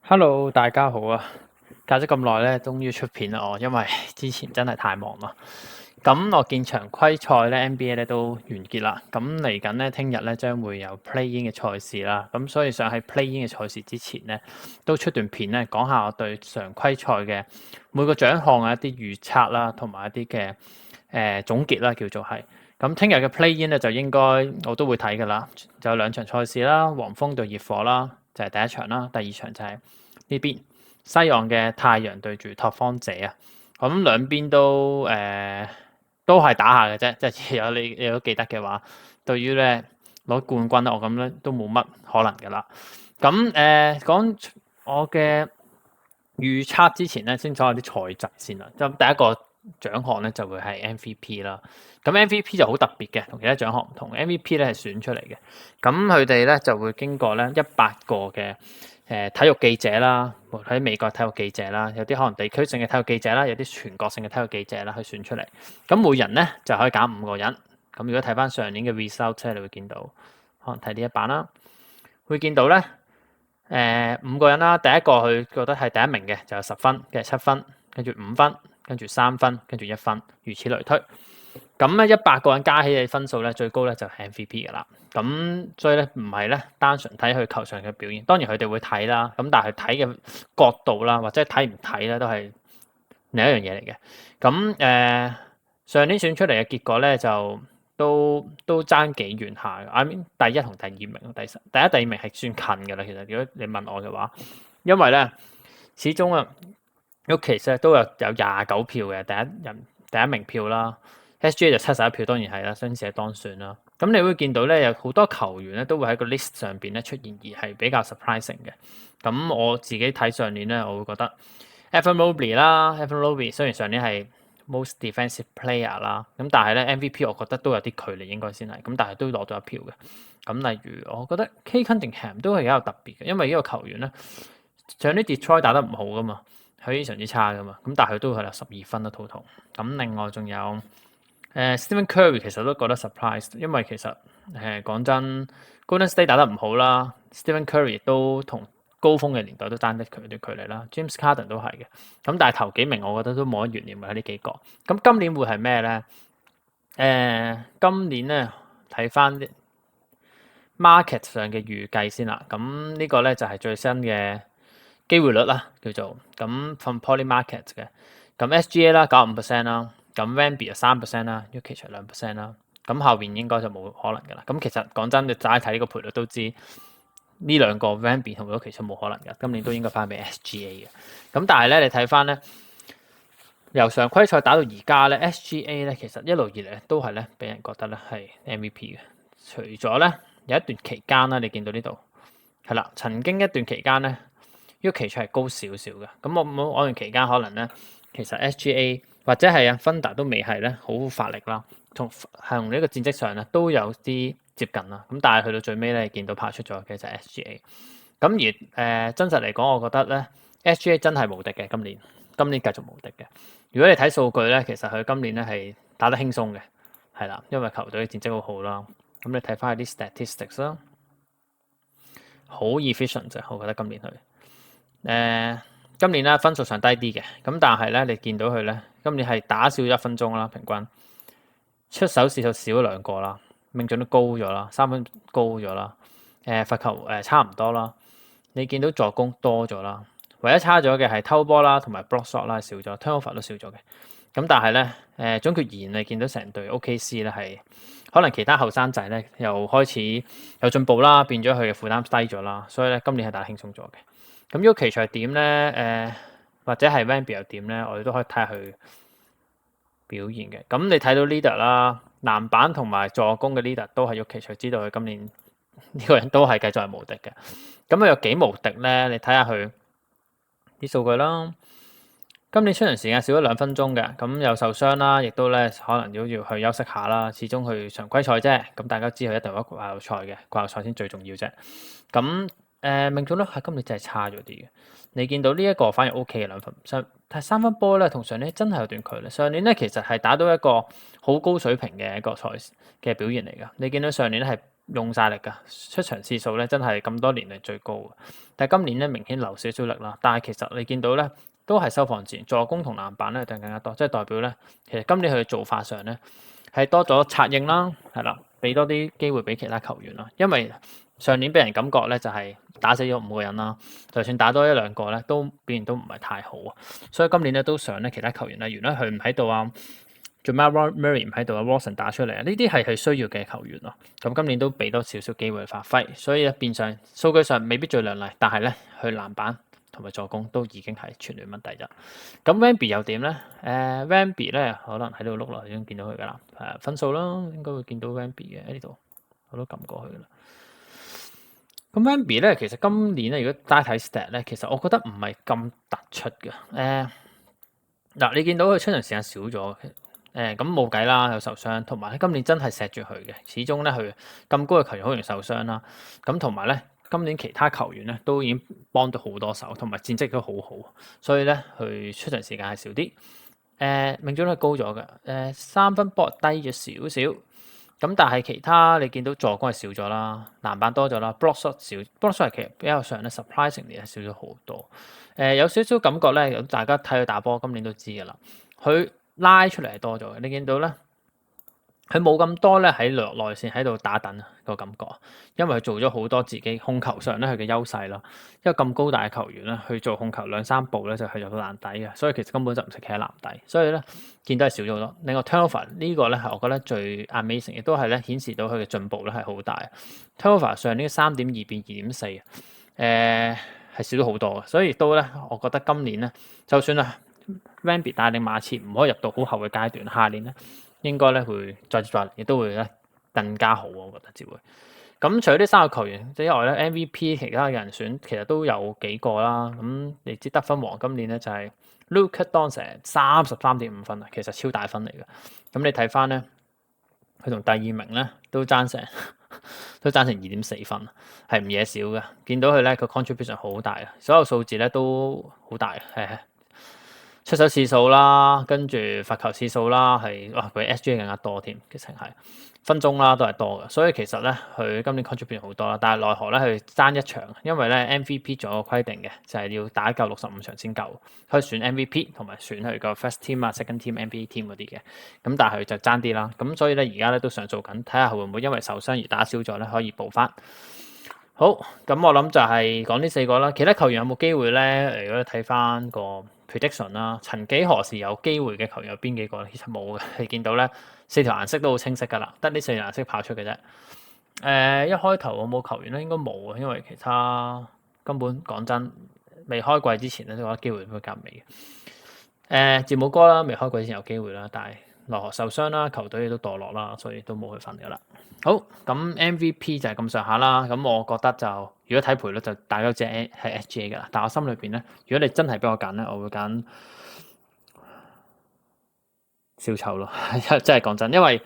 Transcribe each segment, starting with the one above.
Hello，大家好啊！隔咗咁耐咧，終於出片啦我，因為之前真係太忙啦。咁我見常規賽咧，NBA 咧都完結啦。咁嚟緊咧，聽日咧將會有 Play-in 嘅賽事啦。咁所以想喺 Play-in 嘅賽事之前咧，都出段片咧，講下我對常規賽嘅每個獎項嘅一啲預測啦，同埋一啲嘅總結啦，叫做係。咁聽日嘅 Play-in 咧就應該我都會睇㗎啦，就有兩場賽事啦，黃蜂對熱火啦，就係第一場啦，第二場就係呢邊西岸嘅太陽對住拓荒者啊。咁兩邊都係打下嘅啫，即係如果你都記得嘅話，對於咧攞冠軍咧，我咁咧都冇乜可能㗎啦。咁講我嘅預測之前咧，先講下啲賽制先啦。咁第一個獎項咧就會係 MVP 啦。咁 MVP 就好特別嘅，同其他獎項唔同。MVP 咧係選出嚟嘅，咁佢哋咧就會經過咧100個嘅體育記者啦，喺美國體育記者啦，有啲可能地區性嘅體育記者啦，有啲全國性嘅體育記者啦，去選出嚟。咁每人咧就可以揀5個人。咁如果睇翻上年嘅 result 咧，你會見到，可能睇呢一版啦，會見到咧5個人啦。第一個佢覺得係第一名嘅就有10分，跟住7分，跟住5分，跟住3分，跟住1分，如此類推。咁咧100個人加起嘅分數咧，最高咧就係 MVP 㗎啦。咁所以咧唔係咧單純睇佢球場嘅表現，當然佢哋會睇啦。咁但係睇嘅角度啦，或者睇唔睇咧，都係另一樣嘢嚟嘅。咁上年選出嚟嘅結果咧，就都爭幾遠下嘅。I mean 第一同第二名，第一、第二名係算近㗎啦。其實如果你問我嘅話，因為咧始終啊 Jokic 咧都有29票嘅第一名票啦。SGA 就71票，當然係啦，新社當選啦。咁你會見到咧，有好多球員咧都會喺個 list 上邊咧出現，而係比較 surprising 嘅。咁我自己睇上年咧，我會覺得 Evan Mobley 啦，Evan Mobley 雖然上年係 most defensive player 啦，咁但係咧 MVP 我覺得都有啲距離應該先係，咁但係都攞到一票嘅。咁例如我覺得 Cade Cunningham 都係比較特別嘅，因為呢個球員咧上年 Detroit 打得唔好噶嘛，佢非常之差噶嘛，咁但係佢都係有12分啦 total。咁另外仲有Stephen Curry 其實都覺得 surprise， 因為其實講真 Golden State 打得唔好啦 ，Stephen Curry 都同高峰嘅年代都爭得佢啲距離啦 ，James Harden 都係嘅。咁但係頭幾名我覺得都冇乜懸念嘅喺呢幾個。咁今年會係咩咧？今年咧睇翻 market 上嘅預計先啦。咁呢個咧就係最新嘅機會率啦，叫做咁 from Polymarket 嘅。咁 SGA 啦95% 啦。咁 Wemby 就3% 啦 Jokic 就2% 啦。咁後邊應該就冇可能㗎啦。咁其實講真，你齋睇呢個賠率都知呢兩個 Wemby 同 Jokic 冇可能㗎。今年都應該翻俾 SGA 嘅。咁但係咧，你睇翻咧，由常規賽打到而家咧，SGA 咧其實一路以嚟都係咧俾人覺得咧係 MVP 嘅。除咗咧有一段期間啦，你見到呢度係啦，曾經一段期間咧，Jokic係高少少嘅。咁我段期間可能咧，其實 SGA 或者係Thunder 都未係咧好發力啦，同呢個戰績上咧都有啲接近啦。咁但係去到最尾咧，見到拍出咗嘅就係 SGA。咁而真實嚟講，我覺得咧 SGA 真係無敵嘅。今年繼續無敵嘅。如果你睇數據咧，其實佢今年咧係打得輕鬆嘅，係啦，因為球隊嘅戰績好好啦。咁你睇翻啲 statistics 啦，好 efficient 啫，我覺得今年佢今年咧分數上低啲嘅，咁但係咧你見到佢咧今年係打少1分鐘啦，平均出手次數少咗2個啦，命中率高咗啦，3分高咗啦，罰球差唔多啦，你見到助攻多咗啦，唯一差咗嘅係偷波啦同埋 block shot 啦少咗 turnover 都少咗嘅。咁但係咧總結而言，你見到成隊 OKC 咧係可能其他後生仔咧又開始有進步啦，變咗佢嘅負擔低咗啦，所以咧今年係打輕鬆咗嘅。咁 Jokic 係點咧？或者係 Wemby 又點咧？我哋都可以睇下佢表現嘅。咁你睇到 leader 啦，籃板同埋助攻嘅 leader 都係 Jokic，知道佢今年呢個人都係繼續係無敵嘅。咁佢有幾無敵咧？你睇下佢啲數據啦。今年出場時間少咗2分鐘嘅，咁又受傷啦，亦都咧可能都要去休息下啦。始終佢常規賽啫，咁大家知佢一定有季後賽嘅，季後賽先最重要啫。咁命中率係今年真係差咗啲嘅。你見到呢一個反而 OK 嘅2分，但係3分波咧同上年真係有段距離。上年咧其實係打到一個好高水平嘅一個賽事嘅表現嚟㗎。你見到上年咧係用晒力㗎，出場次數咧真係咁多年嚟最高嘅。但係今年咧明顯流少少力啦，但係其實你見到咧都係收放自然，助攻同籃板咧就更加多，即係代表咧其實今年佢嘅做法上咧係多咗策應啦，係啦，俾多啲機會俾其他球員啦。因為上年俾人感覺咧就係打死咗5個人啦，就算打多1、2個咧都表現都唔係太好啊。所以今年咧都想咧其他球員咧，原來佢唔喺度啊。Jamal Murray 唔喺度啊 ，Watson 打出嚟啊，呢啲係佢需要嘅球員咯。咁今年都俾多少少機會發揮，所以咧變相數據上未必最亮麗，但係咧佢籃板同埋助攻都已經係全聯盟第一。咁 Wemby 又點咧？Wemby 咧可能喺度碌落已經見到佢噶啦，分數啦，應該會見到 Wemby 嘅喺呢度，我都撳過去啦。咁 Wemby 咧，其實今年咧，如果齋睇 stat 咧，其實我覺得唔係咁突出嘅。嗱，你見到佢出場時間少咗。咁冇計啦，有受傷，同埋今年真係錫住佢嘅，始終咧佢咁高嘅球員好容易受傷啦。咁同埋咧，今年其他球員咧都已經幫到好多手，同埋戰績都好好，所以咧佢出場時間係少啲。命中率高咗嘅，三分波低咗少少。咁但係其他你見到助攻係少咗啦，籃板多咗啦 block shot 少 block shot 其實比較上咧 surprisingly 係少咗好多。有少少感覺咧，大家睇佢打波今年都知㗎啦，佢拉出嚟係多咗嘅，你見到咧，佢冇咁多咧喺內線喺度打等個感覺，因為佢做咗好多自己控球上咧佢嘅優勢咯。因為咁高大嘅球員咧，去做控球2-3步咧就係入到籃底嘅，所以其實根本就唔識企喺籃底，所以咧見到係少咗好多。另外 turnover 呢個咧係我覺得最 amazing，亦都係咧顯示到佢嘅進步咧係好大。turnover 上年3.2變2.4，係少咗好多嘅，所以亦都咧我覺得今年咧就算啊 Wemby 帶領馬刺唔可以入到好後嘅階段，下年咧應該咧會再嚟，亦都會咧更加好，我覺得只會。咁除咗呢3個球員之外咧 ，MVP 其他嘅人選其實都有幾個啦。咁你知得分王今年咧就係 Luka Doncic 33.5分啊，其實超大分嚟嘅。咁你睇翻咧，佢同第2名咧都爭成 2.4分，係唔嘢少嘅。見到佢咧個 contribution 好大啊，所有數字咧都好大，出手次數啦，跟住罰球次數啦，係比 SGA 更加多添，其實係分鐘啦都係多嘅，所以其實咧佢今年 contribute 好多啦，但係奈何咧佢爭一場，因為咧 MVP 仲有個規定嘅，就係要打夠65場先夠，可以選 MVP 同埋選佢個 first team 啊、second team、NBA team 嗰啲嘅，咁但係佢就爭啲啦，咁所以咧而家咧都想做緊，睇下會唔會因為受傷而打少咗咧，可以補翻。好，咁我諗就係講呢4個啦，其他球員有冇機會咧？如果睇翻個 prediction 啦，曾幾何時有機會嘅球員有邊幾個咧？其實冇嘅，你見到咧4條顏色都好清晰噶啦，得呢4條顏色跑出嘅啫。一開頭有冇球員咧？應該冇啊，因為其他根本講真，未開季之前咧都覺得機會會較微嘅。字母哥啦，未開季之前有機會啦，但係奈何受傷啦，球隊亦都墮落啦，所以都冇去瞓噶啦。好，咁 MVP 就係咁上下啦。咁我覺得就如果睇賠率就大家都知係 SGA 噶啦。但我心裏邊咧，如果你真係俾我揀咧，我會揀小丑咯。真係講真，因為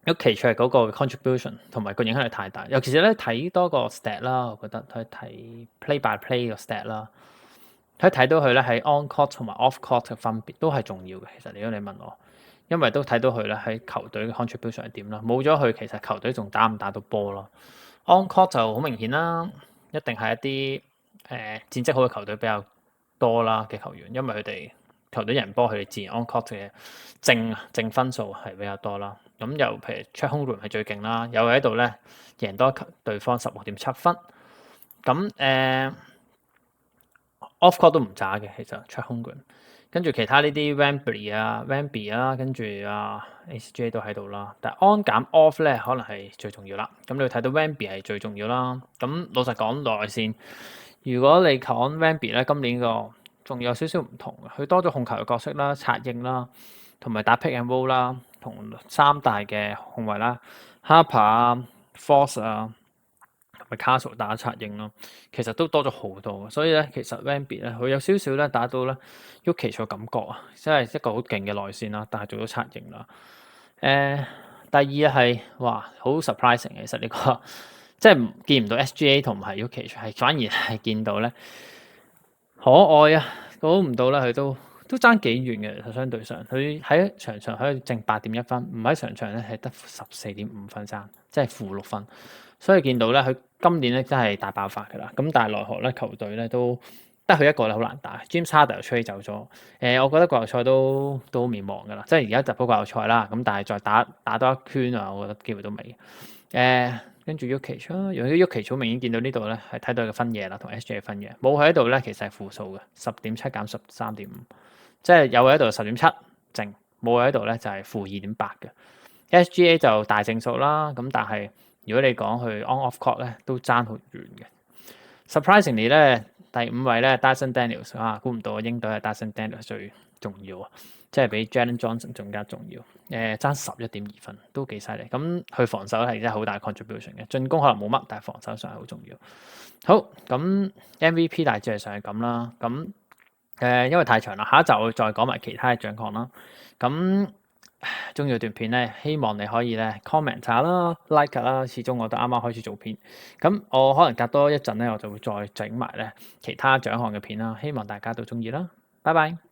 Jokic係嗰個 contribution 同埋個影響力太大。尤其是咧睇多個 stat 啦，我覺得睇 play by play 個 stat 啦，睇到佢咧喺 on court 同埋 off court 嘅分別都係重要嘅。其實如果你問我。因為都睇到佢咧喺球隊嘅 contribution 係點啦，冇咗佢其實球隊仲打唔打到波咯。On court 就好明顯啦，一定係一啲戰績好嘅球隊比較多啦嘅球員，因為佢哋球隊贏波，佢哋自然 on court 嘅正分數係比較多啦。咁又譬如 Chet Holmgren 係最勁啦，又喺度咧贏多對方16.7分。咁off court 都唔渣嘅，其實 Chet Holmgren。跟住其他呢啲 Wemby 啊，跟住SGA 都喺度啦。但係 on 減 off 咧，可能係最重要啦。咁你會睇到 Wemby 係最重要啦。咁老實講內線，如果你講 Wemby 咧，今年個仲有少少唔同嘅，佢多咗控球嘅角色啦、策應啦，同埋打 pick and roll 啦，同3大嘅控衞啦 Harper 啊、Force 啊。Castle 打策應咯，其實都多咗好多，所以咧其實 Wemby 咧佢有少少咧打到咧 Jokic 嘅感覺啊，即係一個好勁嘅內線啦，但係做到策應啦。第二係哇好 surprising 其實呢個即係見唔到 SGA 同埋 Jokic 係反而係見到咧可愛啊，估唔到咧佢都都爭幾遠嘅，其實相對上，佢喺場上可以剩8.1分，唔喺場上咧係得14.5分爭，即係負6分。所以見到咧，佢今年咧真係大爆發㗎啦。咁但係奈何咧，球隊咧都得佢一個咧好難打。James Harden 又吹走咗。我覺得季後賽都好面黃㗎啦。即係而家就鋪季後賽啦。咁但係再打多一圈啊，我覺得機會都未。跟住 Jokic 啊，如果 Jokic 好明顯見到呢度咧係睇到嘅分野啦，同 SJ 嘅分野冇喺度咧，其實係負數嘅10.7減13.5，即係有喺度10.7正，冇喺度咧就係負2.8嘅。SGA 就大正數啦，咁但係如果你講去 on-off court 咧，都爭好遠嘅。Surprisingly 咧，第5位咧 Dyson Daniels 啊，估唔到英隊係 Dyson Daniels 最重要啊！即係比 Jalen Johnson 更加重要。爭11.2分都幾犀利。咁佢防守係真係好大 contribution 嘅，進攻可能冇乜，但係防守上係好重要。好，咁 MVP 大致係上係咁啦。咁因為太長啦，下一集我再講埋其他嘅獎項啦。咁中意段片咧，希望你可以咧 comment 下啦 like 啦。始終我都啱啱開始做片，咁我可能隔多一陣咧，我就會再整埋咧其他獎項嘅片啦。希望大家都中意啦。拜拜。